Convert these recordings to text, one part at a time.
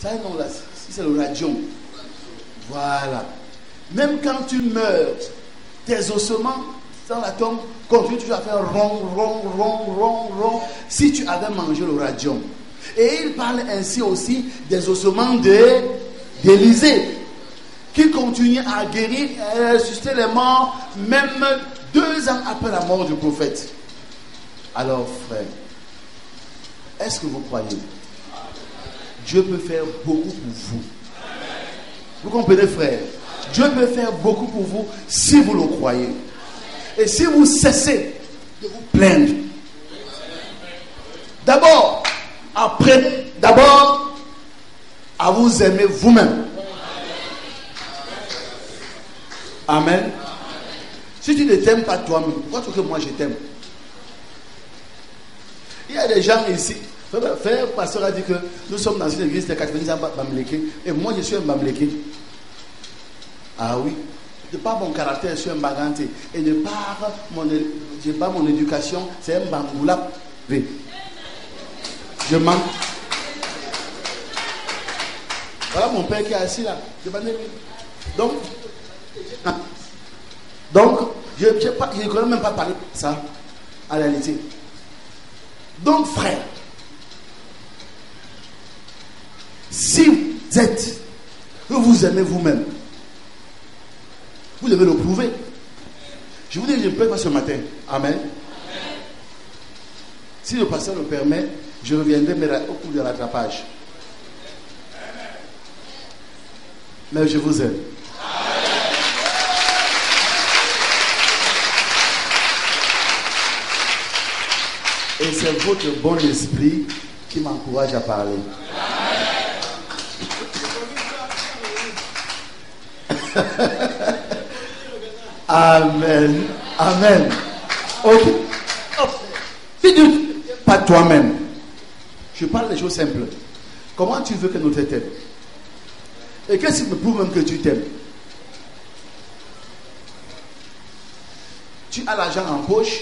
ça a un nom là, c'est le radium. Voilà. Même quand tu meurs, tes ossements dans la tombe continuent toujours à faire rond. Si tu avais mangé le radium. Et il parle ainsi aussi des ossements d'Élisée, qui continuent à guérir et à ressusciter les morts, même 2 ans après la mort du prophète. Alors, frère, est-ce que vous croyez? Dieu peut faire beaucoup pour vous. Vous comprenez, frère? Dieu peut faire beaucoup pour vous si vous le croyez. Et si vous cessez de vous plaindre, d'abord, apprenez d'abord à vous aimer vous-même. Amen. Si tu ne t'aimes pas toi-même, pourquoi tu veux que moi je t'aime? Il y a des gens ici. Frère pasteur a dit que nous sommes dans une église de 90 ans Bamléké. Et moi je suis un Bamléké. Ah oui. De par mon caractère, je suis un Baganté. Et de par mon éducation, c'est un Bangoula. Je manque. Voilà mon père qui est assis là. Donc, je ne connais même pas parler de ça, en réalité. Donc, frère, si vous êtes, que vous aimez vous-même, vous devez le prouver. Je vous dis, je ne peux pas ce matin. Amen. Si le pasteur le permet, je reviendrai au cours de rattrapage. Mais je vous aime. Et c'est votre bon esprit qui m'encourage à parler. Amen. Amen. Ok. Si tu ne t'aimes pas toi-même, je parle des choses simples. Comment tu veux que nous t'aiment? Et qu'est-ce qui me prouve même que tu t'aimes? Tu as l'argent en poche,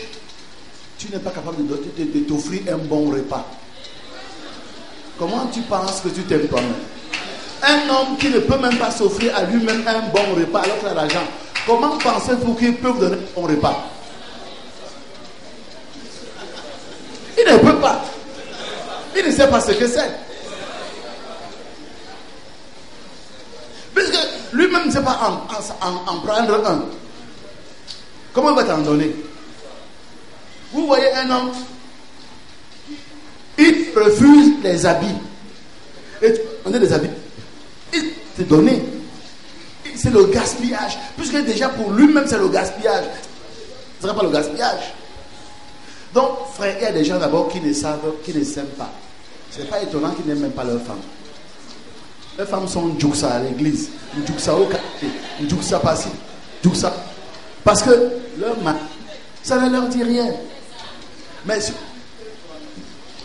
tu n'es pas capable de t'offrir un bon repas. Comment tu penses que tu t'aimes toi-même? Un homme qui ne peut même pas s'offrir à lui-même un bon repas alors qu'il a l'argent, comment pensez-vous qu'il peut vous donner un bon repas? Il ne peut pas. Il ne sait pas ce que c'est. Puisque lui-même ne sait pas en prendre un. Comment il va t'en donner? Vous voyez un homme, il refuse les habits. Et tu donnes des habits. Il te donne. C'est le gaspillage. Puisque déjà pour lui-même c'est le gaspillage. Ce ne sera pas le gaspillage. Donc, frère, il y a des gens d'abord qui ne savent, qui ne s'aiment pas. Ce n'est pas étonnant qu'ils n'aiment même pas leurs femmes. Les femmes sont djouksa à l'église, djouksa au quartier, djouksa par-ci, djouksa. Parce que leur mari, ça ne leur dit rien. Mais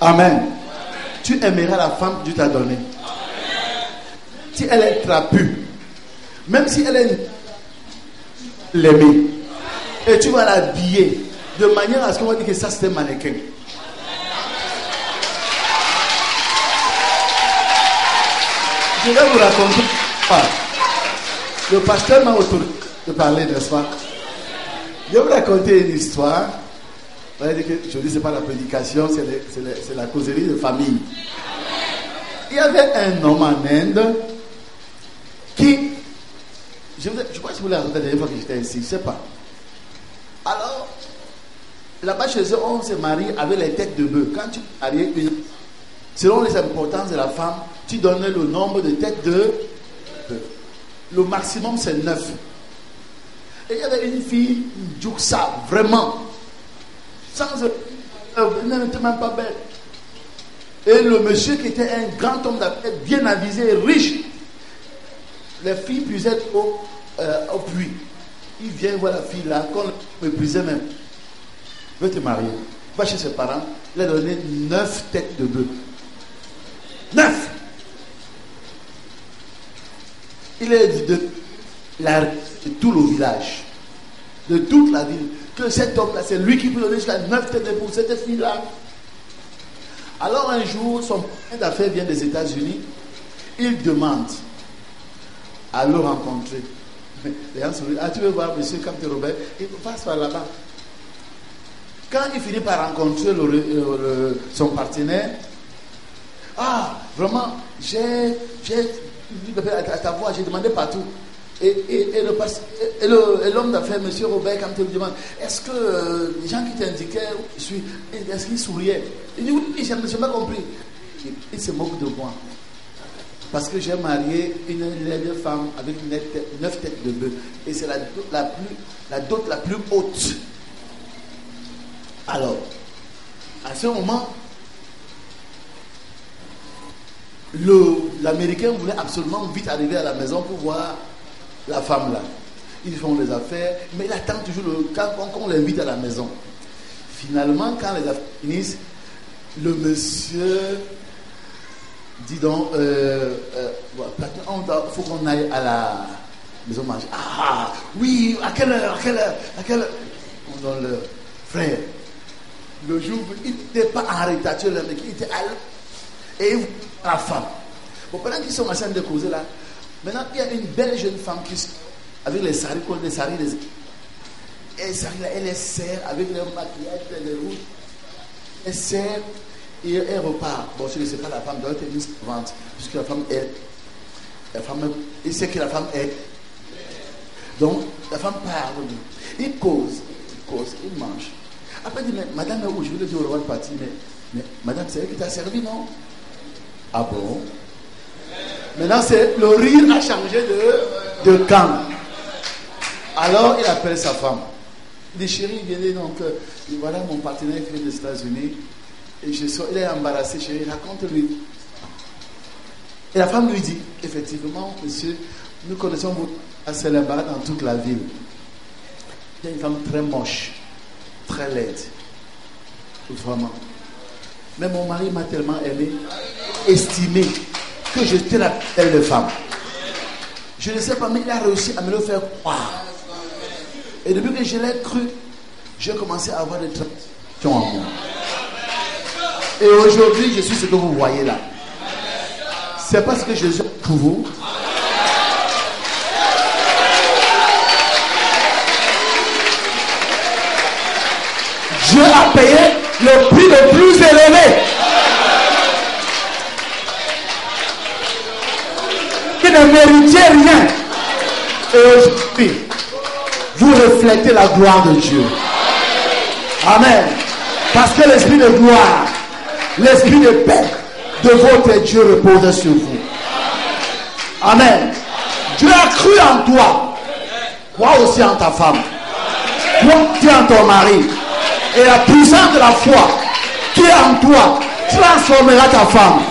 Amen. Tu aimeras la femme que Dieu t'a donnée. Si elle est trapue, même si elle est l'aimer, et tu vas l'habiller de manière à ce qu'on va dire que ça c'est un mannequin. Je vais vous raconter. Le pasteur m'a autorisé de parler, n'est-ce pas? Je vais vous raconter une histoire. Je dis, ce n'est pas la prédication, c'est la causerie de famille. Il y avait un homme en Inde qui, je crois que je vous l'ai raconté la dernière fois que j'étais ici, je ne sais pas. Alors, là-bas chez eux, on se marie avec les têtes de bœuf. Quand tu maries selon les importances de la femme, tu donnes le nombre de têtes de bœuf. Le maximum, c'est 9. Et il y avait une fille, une djouksa, vraiment. Elle n'était même pas belle. Et le monsieur qui était un grand homme d'affaires, bien avisé, riche, les filles puisaient au puits. Il vient voir la fille là, qu'on méprisait même. Veut te marier. Va chez ses parents, il a donné 9 têtes de bœuf. 9! Il est dit de tout le village, de toute la ville, que cet homme-là, c'est lui qui peut donner jusqu'à 9 têtes de bœuf pour cette fille-là. Alors un jour, son père d'affaires vient des États-Unis Il demande à le rencontrer. Les gens sourient. Ah, tu veux voir monsieur Captain Robert? Il passe par là-bas. Quand il finit par rencontrer son partenaire, ah, vraiment, j'ai à ta voix, j'ai demandé partout. Et l'homme d'affaires, monsieur Robert, quand il me demande, est-ce que les gens qui t'indiquaient, est-ce qu'ils souriaient? Il dit oui, je n'ai pas compris. Il se moque de moi. Parce que j'ai marié une femme avec 9 têtes de bœuf. Et c'est la dot la plus haute. Alors, à ce moment, l'Américain voulait absolument vite arriver à la maison pour voir la femme là. Ils font les affaires, mais il attend toujours le temps qu'on l'invite à la maison. Finalement, quand les affaires finissent, le monsieur dit donc, il faut qu'on aille à la maison manger. Ah, oui, à quelle heure? On donne l'heure. Frère, le jour, il n'était pas en retard, il était à l'heure. Et la femme. Bon, pendant qu'ils sont en train de causer là, maintenant il y a une belle jeune femme qui, avec les saris, elle les serre avec le maquillage, les rouges. Elle serre et elle repart. Bon, je ne sais pas, la femme doit être une servante, puisque la femme est. Il sait que la femme est. Donc, la femme parle. Il cause, il mange. Après, il dit, mais madame est où? Je vais le dire au roi de partir, mais madame, c'est elle qui t'a servi, non? Ah bon? Maintenant, le rire a changé de camp. Alors, il appelle sa femme. Il dit, chérie, viens donc, voilà mon partenaire qui vient des États-Unis. Et il est embarrassé, chérie, raconte-lui. Et la femme lui dit, effectivement, monsieur, nous connaissons votre célébat dans toute la ville. Il y a une femme très moche, très laide. Vraiment. Mais mon mari m'a tellement aimé, estimé, que j'étais la belle femme. Je ne sais pas, mais il a réussi à me le faire croire. Et depuis que je l'ai cru, j'ai commencé à avoir des transformations en moi. Et aujourd'hui, je suis ce que vous voyez là. C'est parce que je suis pour vous. Dieu a payé le prix le plus élevé. Qui ne méritait rien. Et aujourd'hui, vous reflétez la gloire de Dieu. Amen. Parce que l'esprit de gloire, l'esprit de paix de votre Dieu repose sur vous. Amen. Dieu a cru en toi. Crois aussi en ta femme. Crois aussi en ton mari. Et la puissance de la foi qui est en toi transformera ta femme,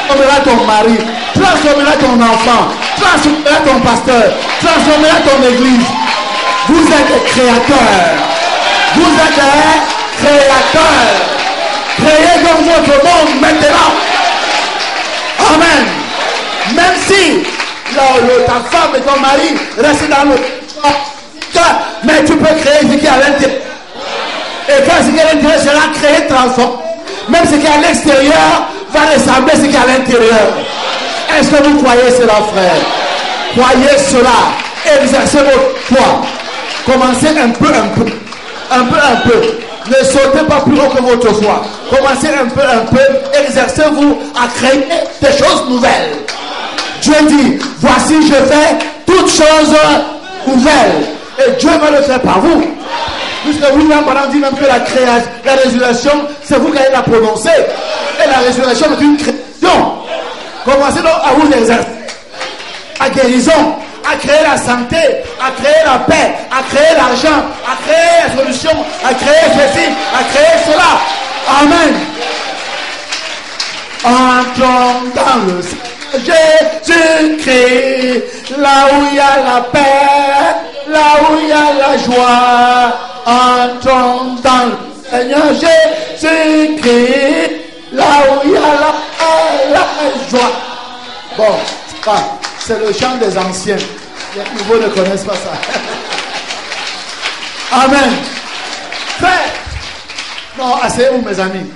transformera ton mari, transformera ton enfant, transformera ton pasteur, transformera ton église. Vous êtes des créateurs. Vous êtes des créateurs. Créez dans votre monde maintenant. Amen. Même si ta femme et ton mari restent dans le mais tu peux créer ce qui est à l'intérieur. Et quand ce qui est à l'intérieur sera créé, transformé. Même ce qui est à l'extérieur va ressembler à ce qui est à l'intérieur. Est-ce que vous croyez cela, frère? Croyez cela. Exercez votre foi. Commencez un peu. Ne sautez pas plus haut que votre foi. Commencez un peu. Exercez-vous à créer des choses nouvelles. Dieu dit, voici je fais toutes choses nouvelles. Et Dieu va le faire par vous. Puisque William Branham dit même que la résurrection, c'est vous qui allez la prononcer. Et la résurrection est une création. Commencez donc à vous exercer. À guérison, à créer la santé, à créer la paix, à créer l'argent, à créer la solution, à créer ceci, à créer cela. Amen. Entrons dans le Jésus-Christ, là où il y a la paix, là où il y a la joie. Entrons dans le Seigneur Jésus-Christ, là où il y a la paix, la joie. Bon, c'est le chant des anciens. Les nouveaux ne connaissent pas ça. Amen. Frère, non, asseyez-vous mes amis.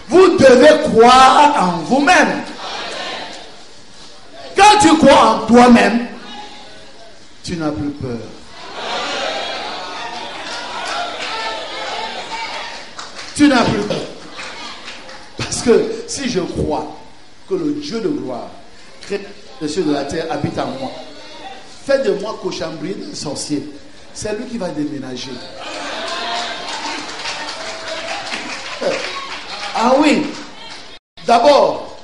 Vous devez croire en vous-même. quand tu crois en toi-même, tu n'as plus peur. Tu n'as plus peur. Parce que si je crois que le Dieu de gloire, créateur des cieux et de la terre, habite en moi, fait de moi cochambrier d'un sorcier, c'est lui qui va déménager. Ah oui. D'abord,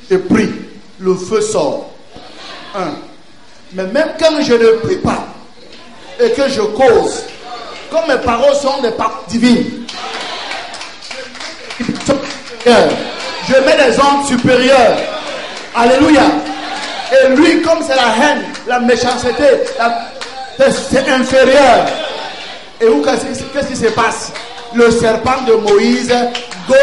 je prie, le feu sort. Mais même quand je ne prie pas et que je cause, comme mes paroles sont des paroles divines, je mets des ondes supérieures. Alléluia. Et lui, comme c'est la haine, la méchanceté, c'est inférieur. Et où qu'est-ce qui se passe? Le serpent de Moïse gobe.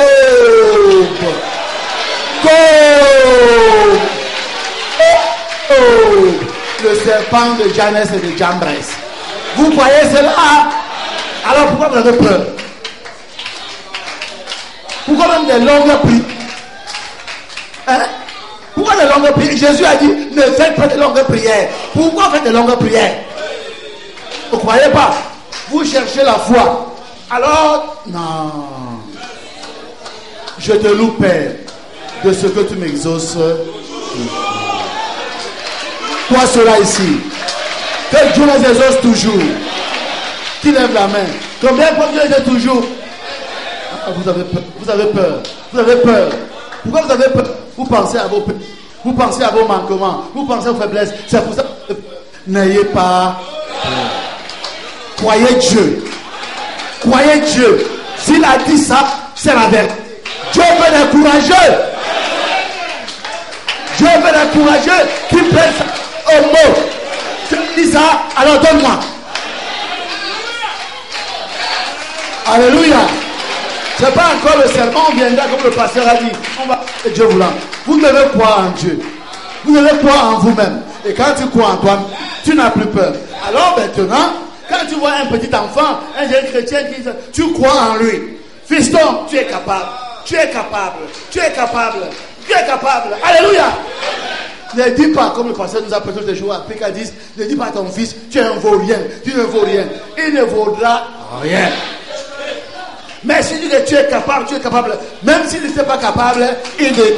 Le serpent de Janès et de Jambres. Vous voyez cela? Alors pourquoi vous avez peur? Pourquoi même des longues prières? Hein? Pourquoi des longues prières? Jésus a dit, ne faites pas de longues prières. Pourquoi faites des longues prières? Vous ne croyez pas? Vous cherchez la foi. Alors, non. Je te loue, Père, de ce que tu m'exauces. Toi, cela ici. Que Dieu les exauce toujours. Qui lève la main? Combien de Dieu les exauce toujours? Vous avez peur. Vous avez peur. Vous avez peur. Pourquoi vous avez peur? Vous pensez à vos peurs. Vous pensez à vos manquements. Vous pensez aux faiblesses. C'est pour ça que n'ayez pas peur. Croyez Dieu. Croyez Dieu. S'il a dit ça, c'est la vérité. Dieu veut des courageux. Dieu veut des courageux qui prennent ça au mot. Tu dis ça, alors donne-moi. Alléluia. C'est pas encore le serment, on viendra comme le pasteur a dit. On va, Dieu voulant. Vous devez croire en Dieu. Vous devez croire en vous-même. Et quand tu crois en toi, tu n'as plus peur. Alors maintenant, quand tu vois un petit enfant, un jeune chrétien qui dit, tu crois en lui. Fiston, tu es capable. Tu es capable. Tu es capable. Tu es capable. Alléluia. Ne dis pas, comme le pasteur nous a prêté des jours à PK10, ne dis pas à ton fils, tu es un vaurien. Tu ne vaux rien. Il ne vaudra rien. Mais si tu dis que tu es capable, tu es capable. Même s'il n'était pas capable, il est.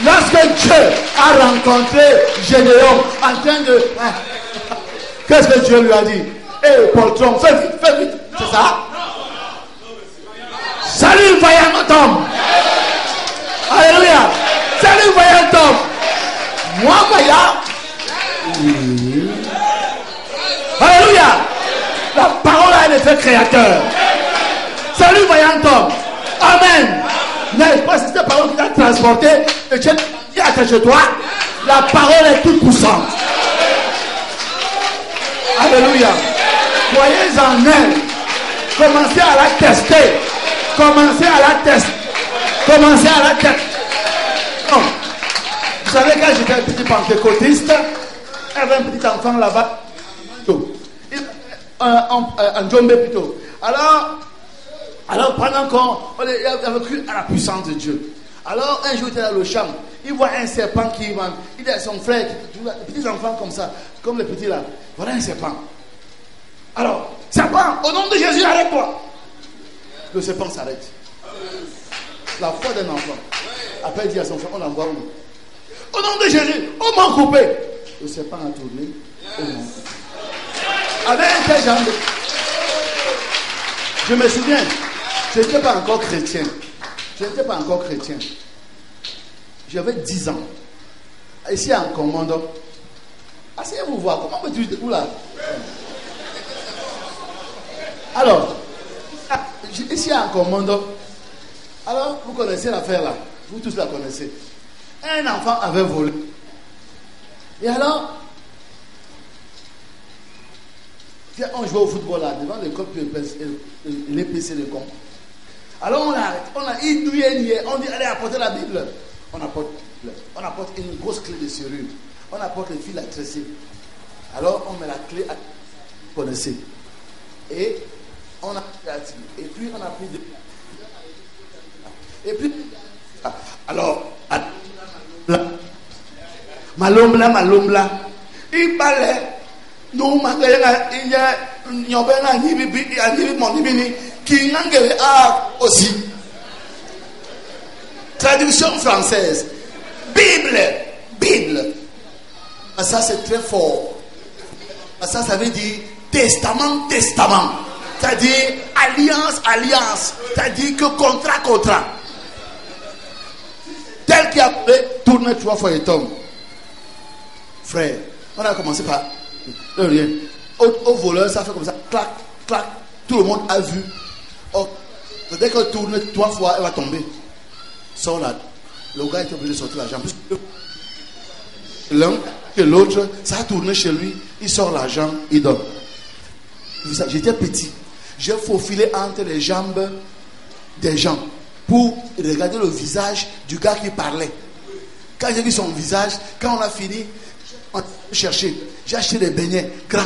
Lorsque Dieu a rencontré Gédéon en train de... Qu'est-ce que Dieu lui a dit? Hé, poltron, fais vite, fais vite. C'est ça? Salut, vaillant homme. Alléluia. Salut, vaillant homme. Moi, vaillant. Alléluia. La parole a un effet créateur. Salut, vaillant homme. Amen. N'est-ce pas cette parole qui t'a transporté et tu es attaché toi? La parole est toute puissante. Alléluia. Soyez en elle. Commencez à la tester. Commencez à la tester. Commencez à la tester. Non. Vous savez, quand j'étais un petit pentecôtiste, il y avait un petit enfant là-bas. En Djombe plutôt. Alors pendant qu'on avait cru à la puissance de Dieu. Alors un jour il était dans le champ, il voit un serpent qui va. Il dit à son frère, des petits enfants comme ça, comme les petits là, voilà un serpent. Alors, serpent, au nom de Jésus, arrête-toi. Le serpent s'arrête. La foi d'un enfant. Après il dit à son frère, on l'envoie où? Au nom de Jésus, on m'a coupé. Le serpent a tourné, on m'a coupé. Avec un tel genre de... Je me souviens, je n'étais pas encore chrétien. J'avais 10 ans. Ici en commandant. Asseyez-vous voir. Comment me tu là? Alors, ici en commandant. Alors, vous connaissez l'affaire là. Vous tous la connaissez. Un enfant avait volé. Et alors, on jouait au football là, devant l'école, l'EPC de con. Alors on a nié. On dit allez apporter la Bible. On apporte une grosse clé de serrure. On apporte le fil à tresser. Alors on met la clé à connaissez. Et on a et puis on a pris et puis Alors, Malombla. Il parlait. Nous, il y a qui aussi. Traduction française. Bible. Ça, c'est très fort. Ça veut dire testament. C'est-à-dire alliance. C'est-à-dire que contrat. Tel qui a tourné 3 fois et tombe. Frère, on a commencé par rien. Au voleur, ça fait comme ça. Clac. Tout le monde a vu. Oh, dès qu'elle tourne 3 fois, elle va tomber. Sors là. Le gars est obligé de sortir l'argent. L'un que l'autre, ça a tourné chez lui. Il sort l'argent, il donne. J'étais petit. J'ai faufilé entre les jambes des gens pour regarder le visage du gars qui parlait. Quand j'ai vu son visage, quand on a fini, on a cherché. J'ai acheté des beignets grands.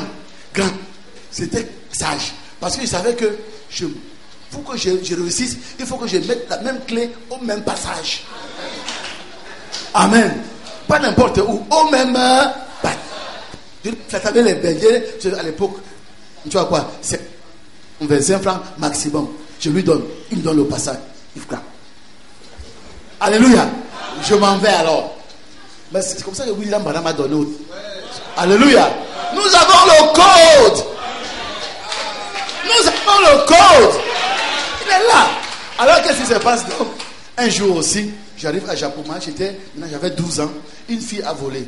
C'était sage. Parce que je savais que pour que je réussisse, il faut que je mette la même clé au même passage. Amen. Pas n'importe où, au même passage. Ça s'appelait les beignets à l'époque. Tu vois quoi? C'est 25 francs maximum. Je lui donne. Il me donne le passage. Il frappe. Alléluia. Je m'en vais alors. Mais c'est comme ça que William Branham m'a donné. Alléluia. Nous avons le code. Il est là. Alors qu'est-ce qui se passe? Donc, un jour aussi, j'arrive à Japoma. J'avais 12 ans. Une fille a volé.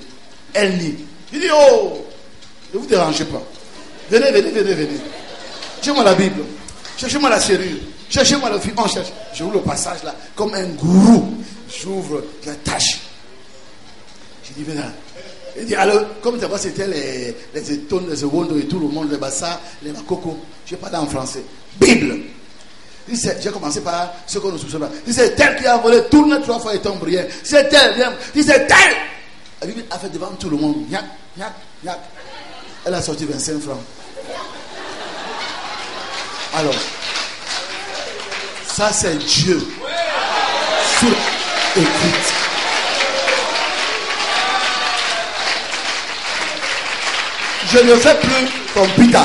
Elle nie. Je dis, oh, ne vous dérangez pas. Venez. Cherchez-moi la Bible. Cherchez-moi la serrure. Cherchez-moi le fil. On cherche. J'ouvre le passage là. Comme un gourou. J'ouvre. J'attache. Je dis, viens là. Il dit, alors, comme tu vois, c'était les étones, les secondes et tout le monde, les bassas, les makoko. Je parle en français. Bible. J'ai commencé par ce qu'on nous soupçonne. Il dit, c'est tel qui a volé, tourne 3 fois et tombe rien. C'est tel. Il dit, c'est tel. La Bible a fait devant tout le monde. Nyak. Elle a sorti 25 francs. Alors, ça c'est Dieu. Sur écoute. Je ne fais plus comme Peter.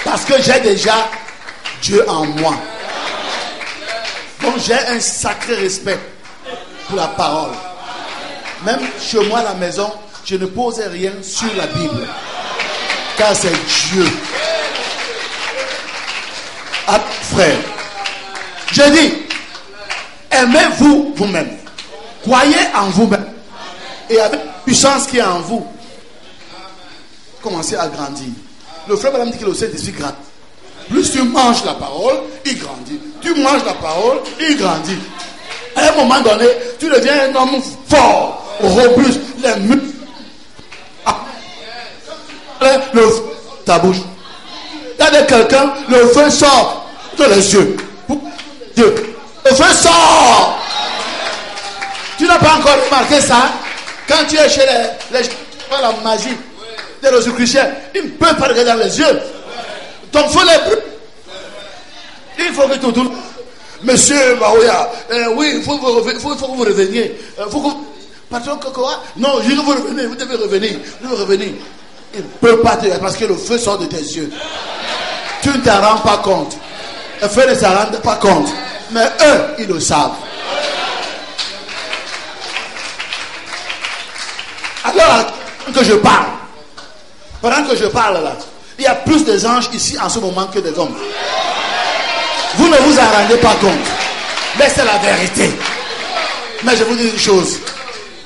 Parce que j'ai déjà Dieu en moi. Donc j'ai un sacré respect pour la parole. Même chez moi à la maison, je ne pose rien sur la Bible. Car c'est Dieu. Ah, frère. Je dis, aimez-vous vous-même. Croyez en vous-même. Et avec la puissance qui est en vous, commencez à grandir. Le frère Madame dit que le Saint-Esprit grandit. Plus tu manges la parole, il grandit. Tu manges la parole, il grandit. À un moment donné, tu deviens un homme fort, robuste, les muscles. Le feu, ta bouche. Regardez quelqu'un, le feu sort de les yeux. Dieu. Le feu sort. Tu n'as pas encore remarqué ça? Quand tu es chez les gens la magie des Rosicruciens, ils ne peuvent pas regarder dans les yeux. Ton feu les brûle. Il faut que tout. Monsieur Baouya, oui, il faut que vous reveniez. Patron Cocoa, non, je veux vous revenir, vous devez revenir. Il ne peut pas te dire parce que le feu sort de tes yeux. Tu ne t'en rends pas compte. Le feu ne s'en rend pas compte. Mais eux, ils le savent. Alors, pendant que je parle là, il y a plus des anges ici en ce moment que des hommes. Vous ne vous en rendez pas compte. Mais c'est la vérité. Mais je vous dis une chose.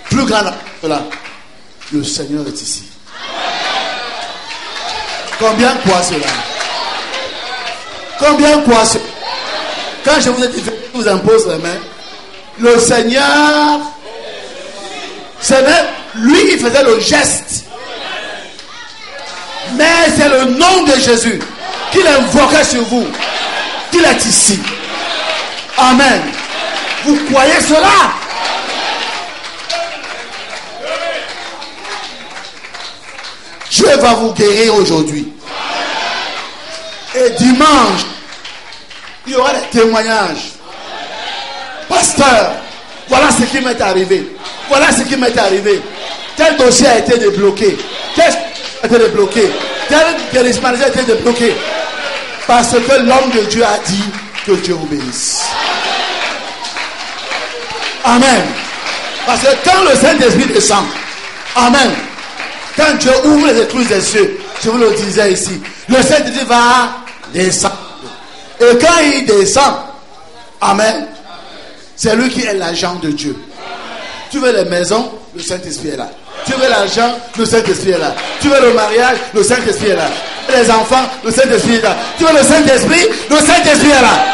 Plus grande que là. Le Seigneur est ici. Combien croient cela? Combien croient cela? Quand je vous ai dit, je vous impose les mains. Le Seigneur, c'est même lui qui faisait le geste. Mais c'est le nom de Jésus qu'il invoquait sur vous. Qu'il est ici. Amen. Vous croyez cela? Dieu va vous guérir aujourd'hui. Et dimanche, il y aura des témoignages. Pasteur, voilà ce qui m'est arrivé. Voilà ce qui m'est arrivé. Tel dossier a été débloqué. Tel a été débloqué. Tel guérissement a été débloqué. Parce que l'homme de Dieu a dit que Dieu obéisse. Amen. Parce que quand le Saint-Esprit descend, amen. Quand Dieu ouvre les écluses des cieux, je vous le disais ici, le Saint-Esprit va descendre. Et quand il descend, amen, c'est lui qui est l'agent de Dieu. Tu veux les maisons, le Saint-Esprit est là. Tu veux l'argent, le Saint-Esprit est là. Tu veux le mariage, le Saint-Esprit est là. Tu veux les enfants, le Saint-Esprit est là. Tu veux le Saint-Esprit, le Saint-Esprit est là.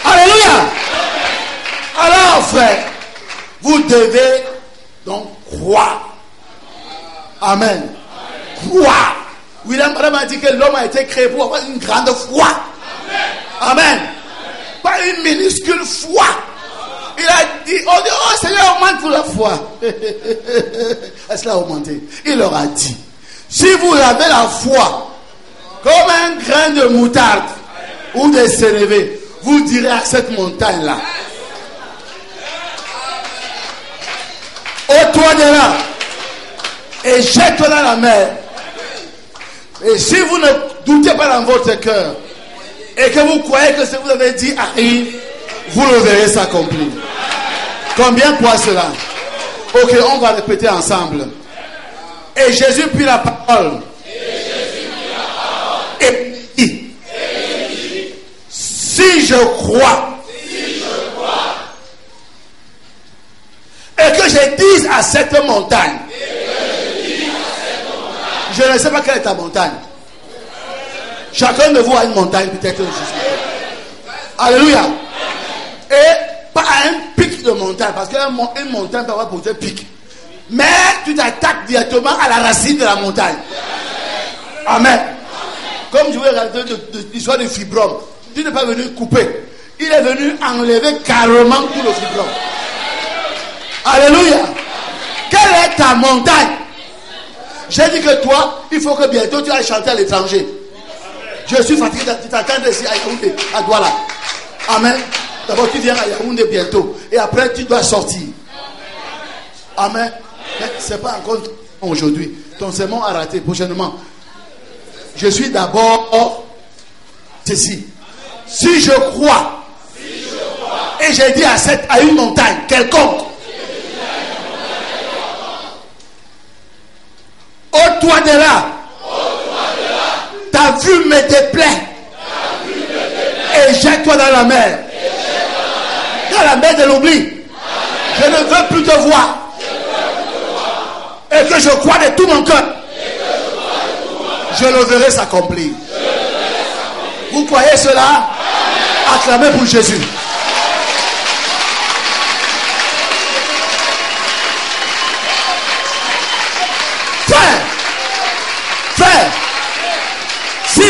Alléluia. Alors, frère, vous devez donc croire. Amen. Croire. William Branham a dit que l'homme a été créé pour avoir une grande foi. Amen. Pas une minuscule foi. Il a dit, oh Seigneur, augmente pour la foi. Est-ce qu'il a augmenté? Il leur a dit, si vous avez la foi comme un grain de moutarde ou de sénévé, vous direz à cette montagne-là, ôte-toi de là et jette-toi dans la mer. Et si vous ne doutez pas dans votre cœur et que vous croyez que ce que vous avez dit arrive, vous le verrez s'accomplir. Combien croient cela? Ok, on va répéter ensemble. Et Jésus prit la parole. Et dit, si je crois, et que je dise à cette montagne, je ne sais pas quelle est ta montagne. Chacun de vous a une montagne, peut-être. Alléluia. Et pas un pic de montagne, parce qu'une montagne peut avoir plusieurs pics. Mais tu t'attaques directement à la racine de la montagne. Amen. Comme je vais regarder l'histoire du fibrome. Tu n'es pas venu couper. Il est venu enlever carrément tout le fibrome. Alléluia. Quelle est ta montagne? J'ai dit que toi, il faut que bientôt tu ailles chanter à l'étranger. Je suis fatigué, tu t'attends ici à Yaoundé, à Douala. Amen. D'abord tu viens à Yaoundé bientôt. Et après tu dois sortir. Amen. Mais ce n'est pas encore aujourd'hui. Ton sermon a raté prochainement. Je suis d'abord ceci. Si je crois, et j'ai dit à une montagne quelconque, ôte-toi de là. Ta vue me déplaît. Et jette-toi dans la mer. Dans la mer de l'oubli. Je ne veux plus te voir. Et que je crois de tout mon cœur. Je le verrai s'accomplir. Vous croyez cela? Acclamez pour Jésus. Frère, si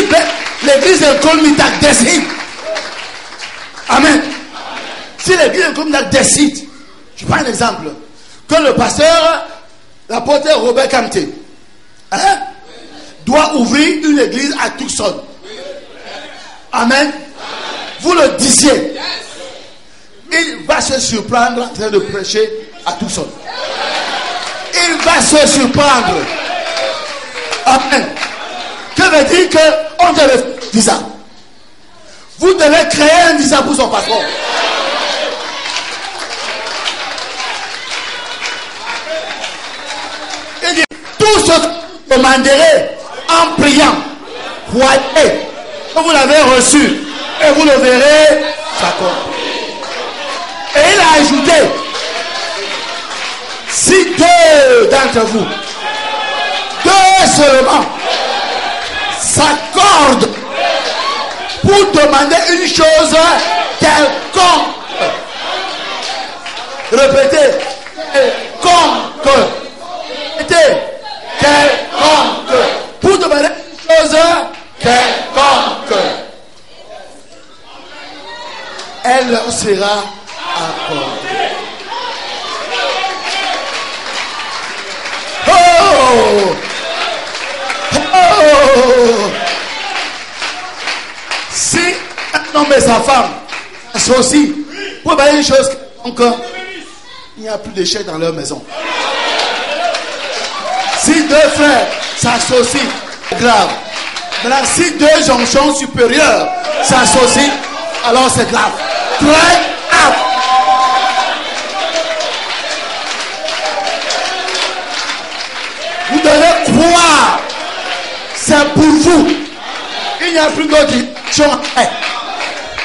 l'église de Colmitac décide, amen, si l'église de Colmitac décide, je prends un exemple, que le pasteur, l'apôtre Robert Camté, doit ouvrir une église à Tucson, amen, vous le disiez, il va se surprendre en train de prêcher à Tucson. Il va se surprendre. Amen. Que veut dire qu'on devait faire un visa? Vous devez créer un visa pour son passeport. Il dit, tout ce que vous demanderez en priant, croyez que vous l'avez reçu et vous le verrez s'accomplir. Et il a ajouté, si deux d'entre vous, deux seulement, s'accordent pour demander une chose quelconque. Répétez, quelconque. Répétez, quelconque. Pour demander une chose quelconque. Elle leur sera accordée. Oh! Si un homme et sa femme s'associent pour faire une chose, encore, il n'y a plus d'échec dans leur maison. Si deux frères s'associent, c'est grave. Maintenant, si deux jonctions supérieures s'associent, alors c'est grave. Très grave. Vous devez croire. C'est pour vous. Il n'y a plus d'autre direction.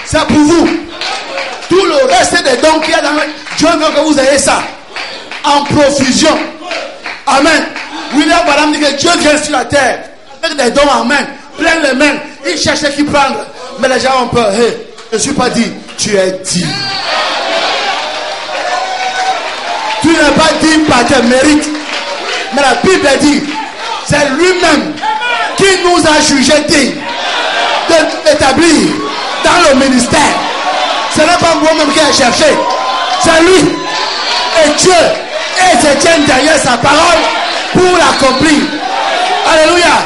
C'est pour vous. Tout le reste des dons qu'il y a dans Dieu veut que vous ayez ça. En profusion. Amen. William Branham dit que Dieu vient sur la terre avec des dons en main, plein les mains. Il cherchait qui prendre. Mais les gens ont peur. Hey, je ne suis pas dit. Tu es dit. Tu n'es pas dit par tes mérites. Mais la Bible dit, c'est lui-même qui nous a jugés dignes de l'établir dans le ministère. Ce n'est pas moi-même qui ai cherché. C'est lui. Et Dieu se tient derrière sa parole pour l'accomplir. Alléluia.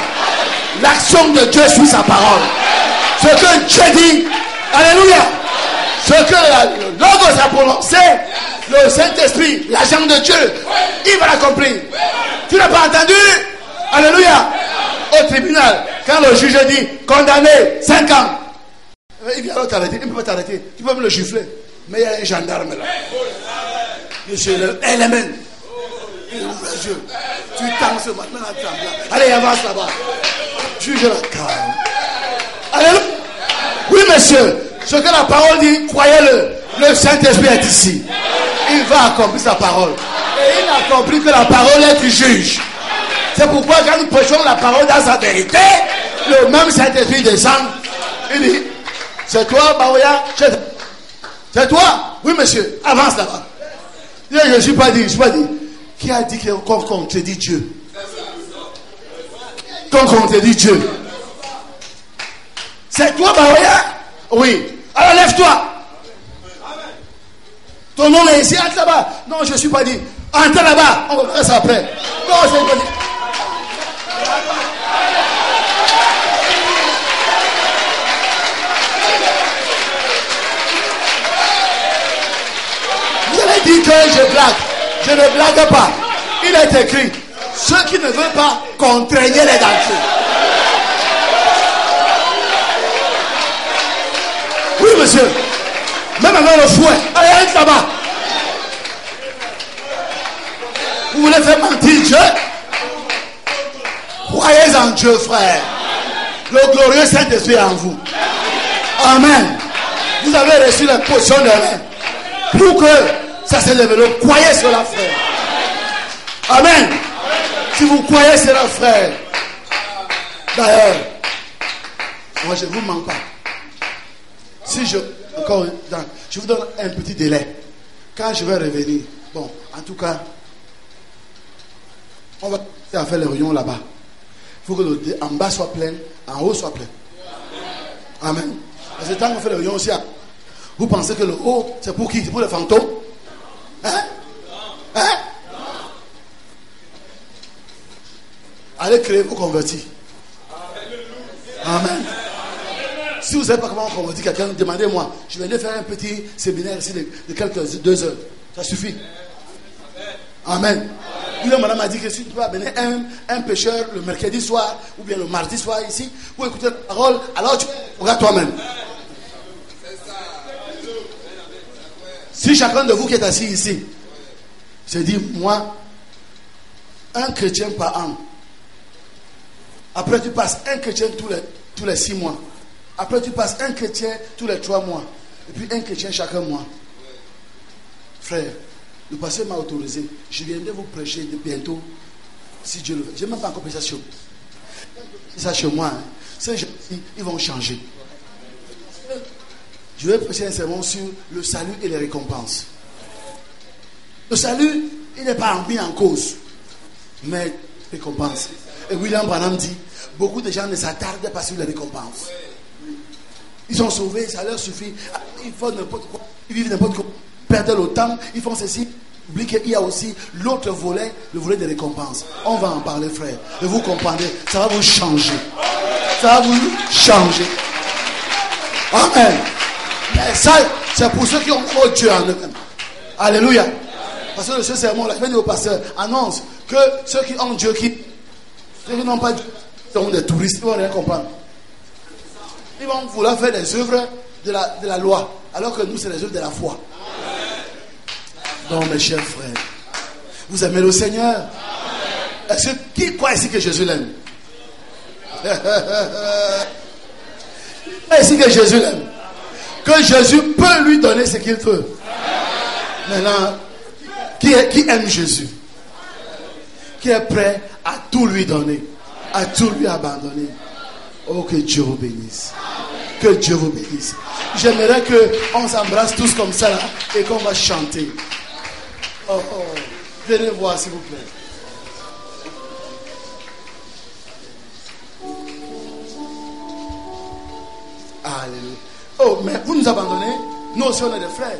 L'action de Dieu suit sa parole. Ce que Dieu dit, alléluia. Ce que le Logos a prononcé, le Saint-Esprit, l'agent de Dieu, il va l'accomplir. Tu n'as pas entendu? Alléluia. Au tribunal, quand le juge dit condamné 5 ans, il vient t'arrêter. Il ne peut pas t'arrêter. Tu peux me le gifler. Mais il y a un gendarme là. Monsieur le élément. Il ouvre les yeux. Tu tends ce matin en tremblant. Allez, avance là-bas. Juge la calme. Alléluia. Oui, monsieur. Ce que la parole dit, croyez-le. Le Saint-Esprit est ici. Il va accomplir sa parole. Et il a compris que la parole est du juge. C'est pourquoi quand nous prêchons la parole dans sa vérité, le même Saint-Esprit descend. Il dit, c'est toi, Baoya? C'est toi? Oui, monsieur. Avance là-bas. Je ne suis pas dit, je ne suis pas dit. Qui a dit qu'on contredit Dieu? Qu'on contredit Dieu. C'est toi, Baoya? Oui. Alors lève-toi. Ton nom est ici, entre là-bas. Non, je ne suis pas dit. Entre là-bas, on va faire ça après. Non, je ne suis pas dit. Vous allez dire que je blague. Je ne blague pas. Il est écrit, ceux qui ne veulent pas, contraignez les dangers. Oui, monsieur. Même avec le fouet. Allez, entre là-bas. Vous voulez faire mentir Dieu? Croyez en Dieu, frère. Le glorieux Saint-Esprit est en vous. Amen. Vous avez reçu la potion de l'air. Pour que ça se développe. Croyez cela, frère. Amen. Si vous croyez cela, frère. D'ailleurs, moi je ne vous mens pas. Si je vous donne un petit délai. Quand je vais revenir, bon, en tout cas, on va faire les réunions là-bas. Il faut que en bas soit plein, en haut soit plein. Amen. Parce que tant qu'on fait les réunions aussi, vous pensez que le haut, c'est pour qui? C'est pour les fantômes? Hein? Hein? Allez créer vos convertis. Amen. Si vous ne savez pas comment on convertit quelqu'un, demandez-moi. Je vais aller faire un petit séminaire ici de quelques 2 heures. Ça suffit. Amen. Une madame m'a dit que si tu peux amener un pécheur le mercredi soir ou bien le mardi soir ici pour écouter la parole, alors tu regardes toi-même. Si chacun de vous qui est assis ici se dit, moi, un chrétien par an, après tu passes un chrétien tous les 6 mois, après tu passes un chrétien tous les 3 mois, et puis un chrétien chaque mois. Frère, le pasteur m'a autorisé. Je viendrai vous prêcher de bientôt, si Dieu le veut. Je n'ai même pas encore pris ça chez moi. Ça chez moi, hein. Ces gens, ils vont changer. Je vais prêcher un sermon sur le salut et les récompenses. Le salut, il n'est pas mis en cause, mais récompense. Et William Branham dit, beaucoup de gens ne s'attardent pas sur les récompenses. Ils sont sauvés, ça leur suffit. Ils font n'importe quoi, ils vivent n'importe quoi. Perdent le temps, ils font ceci. Oubliez qu'il y a aussi l'autre volet, le volet des récompenses. On va en parler, frère. Et vous comprenez, ça va vous changer. Ça va vous changer. Amen. Mais ça, c'est pour ceux qui ont cru Dieu en eux-mêmes. Alléluia. Parce que le sermon, là, je vais dire au pasteur, annonce que ceux qui ont Dieu, ceux qui n'ont pas Dieu, sont des touristes, ils ne vont rien comprendre. Ils vont vouloir faire des œuvres de la loi, alors que nous, c'est les œuvres de la foi. Donc, mes chers frères, vous aimez le Seigneur? Est-ce que qui croit ici que Jésus l'aime? Ici que Jésus l'aime. Que Jésus peut lui donner ce qu'il veut. Maintenant, qui aime Jésus? Qui est prêt à tout lui donner, à tout lui abandonner? Oh, que Dieu vous bénisse. Que Dieu vous bénisse. J'aimerais qu'on s'embrasse tous comme ça là, et qu'on va chanter. Oh, oh. Venez voir s'il vous plaît. Alléluia. Oh, mais vous nous abandonnez? Nous aussi on est des frères.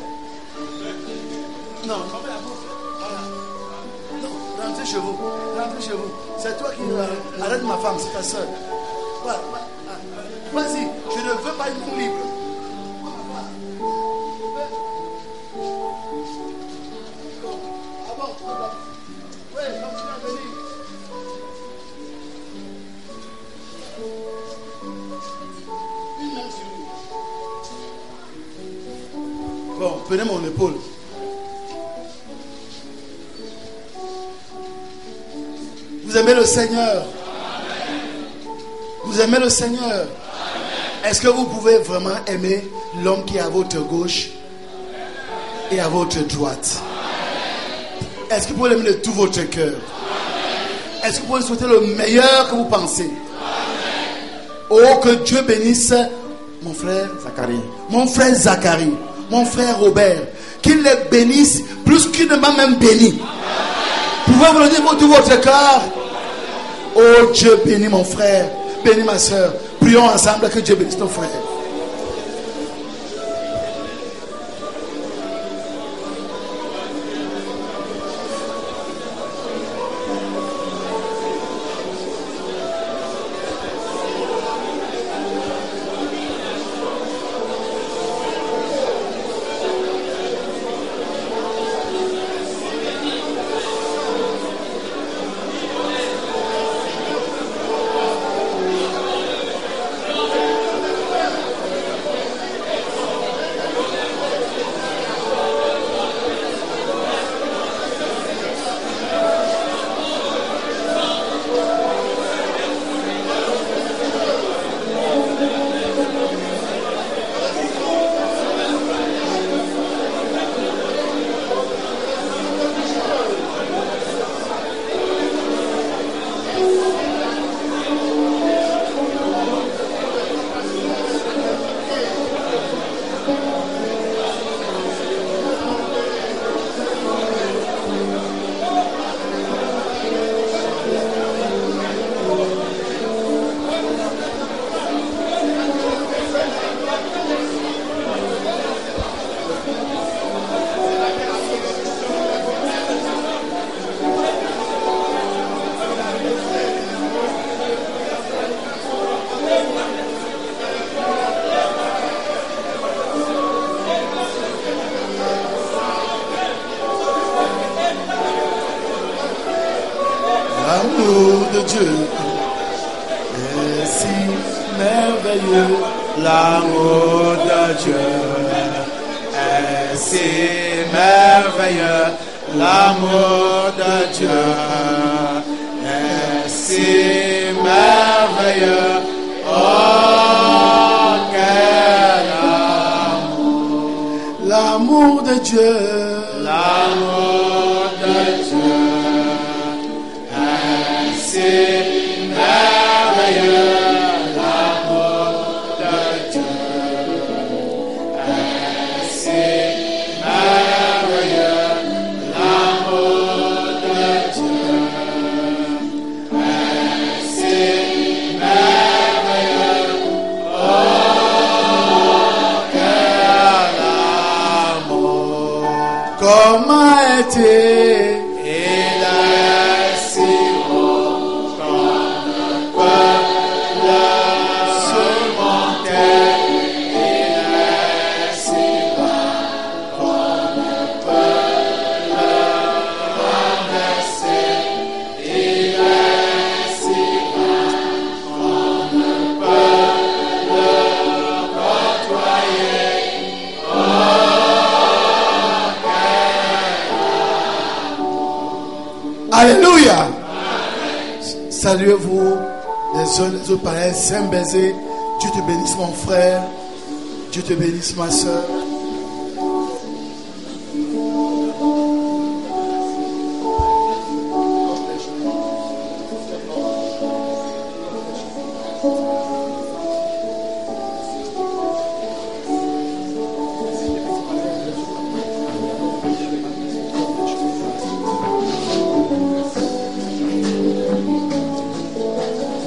Non, rentrez chez vous. Rentrez chez vous. C'est toi qui arrête ma femme, c'est ta soeur. Voilà. Vas-y, je ne veux pas une femme libre. Ah bon? Oui, continue à venir. Une main sur lui. Bon, prenez mon épaule. Vous aimez le Seigneur? Vous aimez le Seigneur? Est-ce que vous pouvez vraiment aimer l'homme qui est à votre gauche et à votre droite? Est-ce que vous pouvez l'aimer de tout votre cœur? Est-ce que vous pouvez souhaiter le meilleur que vous pensez? Oh, que Dieu bénisse mon frère Zacharie, mon frère Robert, qu'il les bénisse plus qu'il ne m'a même béni. Pouvez-vous le dire de tout votre cœur? Oh, Dieu bénit mon frère, bénis ma soeur. Prions ensemble que Dieu bénisse nos frères. L'amour de Dieu est si merveilleux. L'amour de Dieu est si merveilleux. L'amour de Dieu est si merveilleux. Oh, quel amour! L'amour de Dieu. L'amour de Dieu est si merveilleux. Comment était il est si haut qu'on ne peut le surmonter. Il Alléluia. Saluez-vous les uns les autres par un saint baiser. Dieu te bénisse mon frère. Dieu te bénisse ma soeur.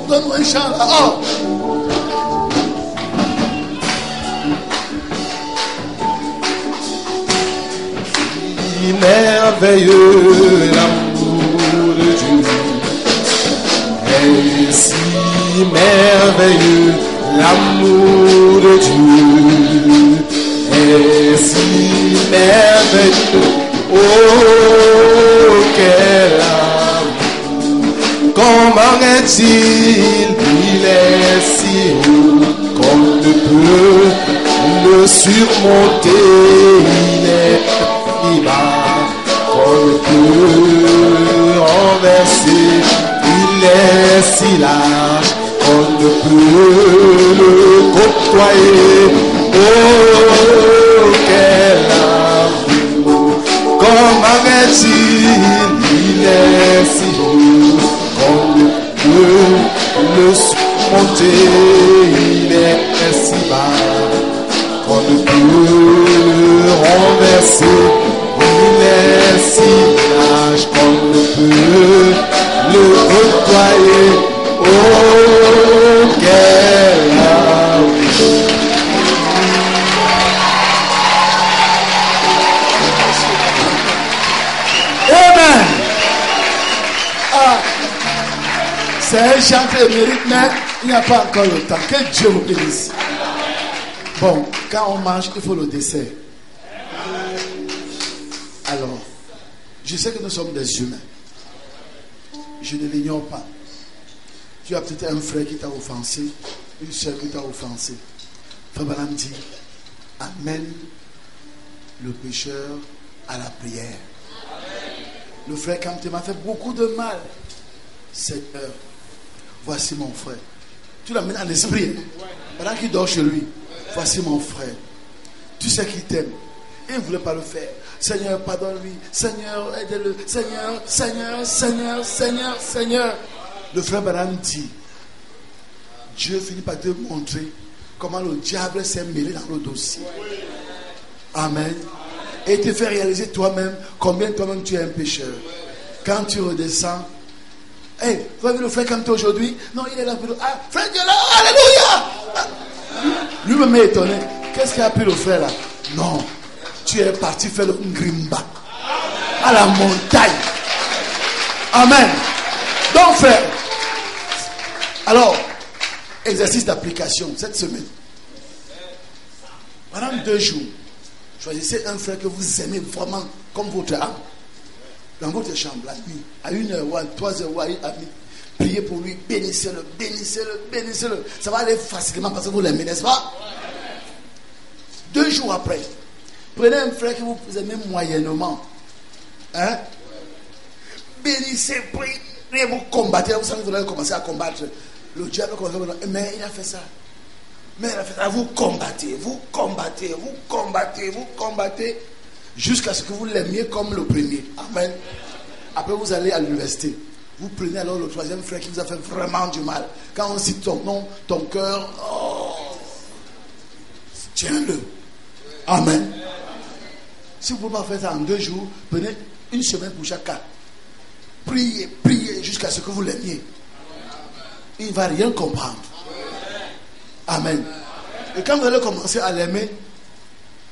Donne-moi un chant là. Oh. Merveilleux l'amour de Dieu, et si merveilleux l'amour de Dieu, et si merveilleux, oh quel amour, comment est-il, il est si haut qu'on ne peut le surmonter, il est si bas qu'on ne peut renverser, il est si large qu'on ne peut le côtoyer. Oh quel amour, comment est-il, il est si haut qu'on ne peut le surmonter, il est si bas qu'on ne peut le renverser. Il est si large qu'on ne peut le côtoyer. Oh, quel amour! Amen. Ah, c'est un chant qui mérite, mais il n'y a pas encore le temps. Que Dieu vous bénisse. Bon, quand on mange, il faut le dessert. Alors, je sais que nous sommes des humains. Je ne l'ignore pas. Tu as peut-être un frère qui t'a offensé, une soeur qui t'a offensé. Frère Branham dit, amène le pécheur à la prière. Le frère Kamte m'a fait beaucoup de mal. Cette heure, voici mon frère. Tu l'amènes à l'esprit. Pendant qu'il dort chez lui, voici mon frère. Tu sais qu'il t'aime. Il ne voulait pas le faire. Seigneur, pardonne-lui. Seigneur, aide-le. Seigneur, Seigneur, Seigneur, Seigneur, Seigneur. Le frère Branham dit, Dieu finit par te montrer comment le diable s'est mêlé dans le dossier. Amen. Et te fait réaliser toi-même combien toi-même tu es un pécheur. Quand tu redescends, hey, vous avez vu le frère comme toi aujourd'hui? Non, il est là. Ah, frère Dieu là, alléluia! Lui-même est étonné. Qu'est-ce qui a pris le frère là? Non. Tu es parti faire le ngrimba à la montagne. Amen. Donc frère, alors, exercice d'application cette semaine. Pendant 2 jours, choisissez un frère que vous aimez vraiment comme votre âme. Dans votre chambre, la nuit, à 1h ou à 3h ou à 1h, priez pour lui, bénissez-le, bénissez-le, bénissez-le. Ça va aller facilement parce que vous l'aimez, n'est-ce pas? 2 jours après, prenez un frère que vous aimez moyennement. Hein? Bénissez, priez, vous combattez. Vous savez que vous allez commencer à combattre. Le diable commence à dire, mais il a fait ça. Mais il a fait ça. Vous combattez, vous combattez, vous combattez, vous combattez. Jusqu'à ce que vous l'aimiez comme le premier. Amen. Après, vous allez à l'université. Vous prenez alors le 3e frère qui vous a fait vraiment du mal. Quand on cite ton nom, ton cœur, oh, tiens-le. Amen. Si vous ne pouvez pas faire ça en 2 jours, prenez 1 semaine pour chaque cas. Priez, priez jusqu'à ce que vous l'aimiez. Il ne va rien comprendre. Amen. Et quand vous allez commencer à l'aimer,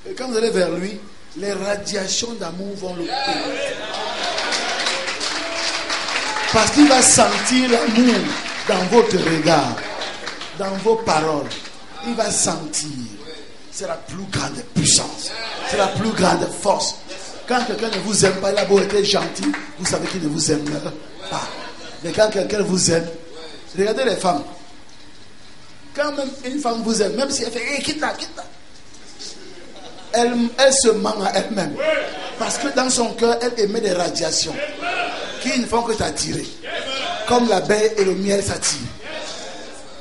et quand vous allez vers lui, les radiations d'amour vont le couper. Parce qu'il va sentir l'amour dans votre regard, dans vos paroles. Il va sentir. C'est la plus grande puissance. C'est la plus grande force. Quand quelqu'un ne vous aime pas, il a beau être gentil, vous savez qu'il ne vous aime pas. Mais quand quelqu'un vous aime, regardez les femmes. Quand même une femme vous aime, même si elle fait hey, quitte-la, quitte-la, elle se ment à elle-même. Parce que dans son cœur, elle émet des radiations qui qui ne font que t'attirer. Comme l'abeille et le miel s'attirent.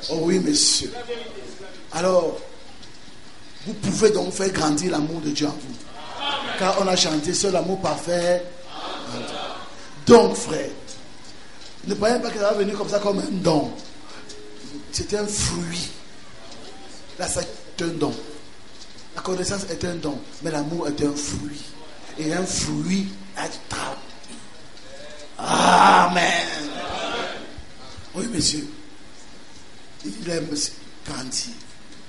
Oh oui, monsieur. Alors, vous pouvez donc faire grandir l'amour de Dieu en vous. Car on a chanté sur l'amour parfait. Donc, frère, ne croyez pas que ça va venir comme ça comme un don. C'est un fruit. Là, c'est un don. La connaissance est un don, mais l'amour est un fruit. Et un fruit est travail. Amen. Oui, monsieur. Il aime grandir.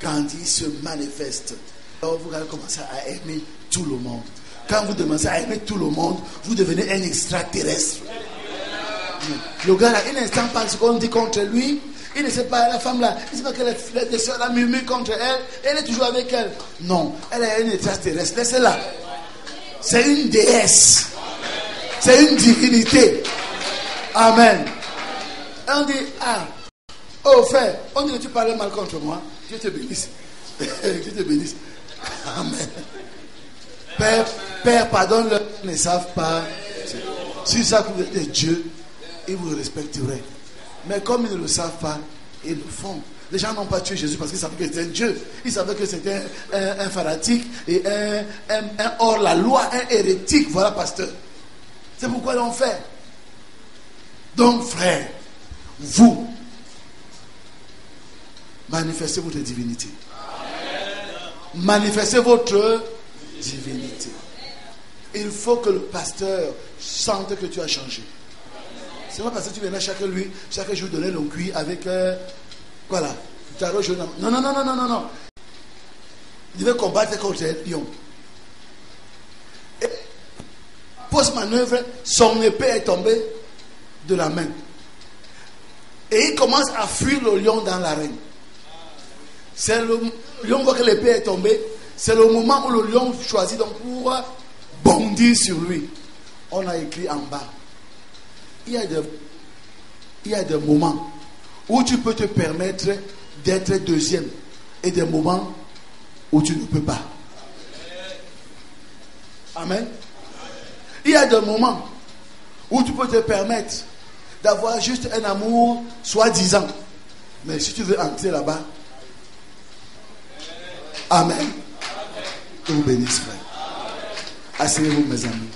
Grandir se manifeste. Alors vous allez commencer à aimer tout le monde. Quand vous commencez à aimer tout le monde, vous devenez un extraterrestre. Le gars là, il n'entend pas ce qu'on dit contre lui. Il ne sait pas, la femme là, il ne sait pas que les soeurs là murmurent contre elle. Elle est toujours avec elle. Non, elle est une extraterrestre. Laissez-la. C'est une déesse. C'est une divinité. Amen. On dit, oh frère, on dit que tu parlais mal contre moi. Dieu te bénisse. Dieu te bénisse. Amen. Père, pardonne-leur, ils ne savent pas. S'ils savent que vous êtes Dieu, ils vous respecteraient. Mais comme ils ne le savent pas, ils le font. Les gens n'ont pas tué Jésus parce qu'ils savaient que c'était un Dieu. Ils savaient que c'était un fanatique et un hors la loi, un hérétique. Voilà, pasteur. C'est pourquoi ils l'ont fait. Donc, frère, vous, manifestez votre divinité. Manifestez votre divinité. Il faut que le pasteur sente que tu as changé. C'est pas parce que tu venais chaque jour donner le cuit avec voilà, tarot jaune. Non. Il devait combattre contre un lion. Et post-manœuvre, son épée est tombée de la main. Et il commence à fuir le lion dans l'arène. C'est le lion voit que l'épée est tombée. C'est le moment où le lion choisit donc pour bondir sur lui. On a écrit en bas. Il y a des moments où tu peux te permettre d'être deuxième et des moments où tu ne peux pas. Amen. Il y a des moments où tu peux te permettre d'avoir juste un amour soi-disant. Mais si tu veux entrer là-bas, Amen. Que vous bénisse, frère. Asseyez-vous, mes amis.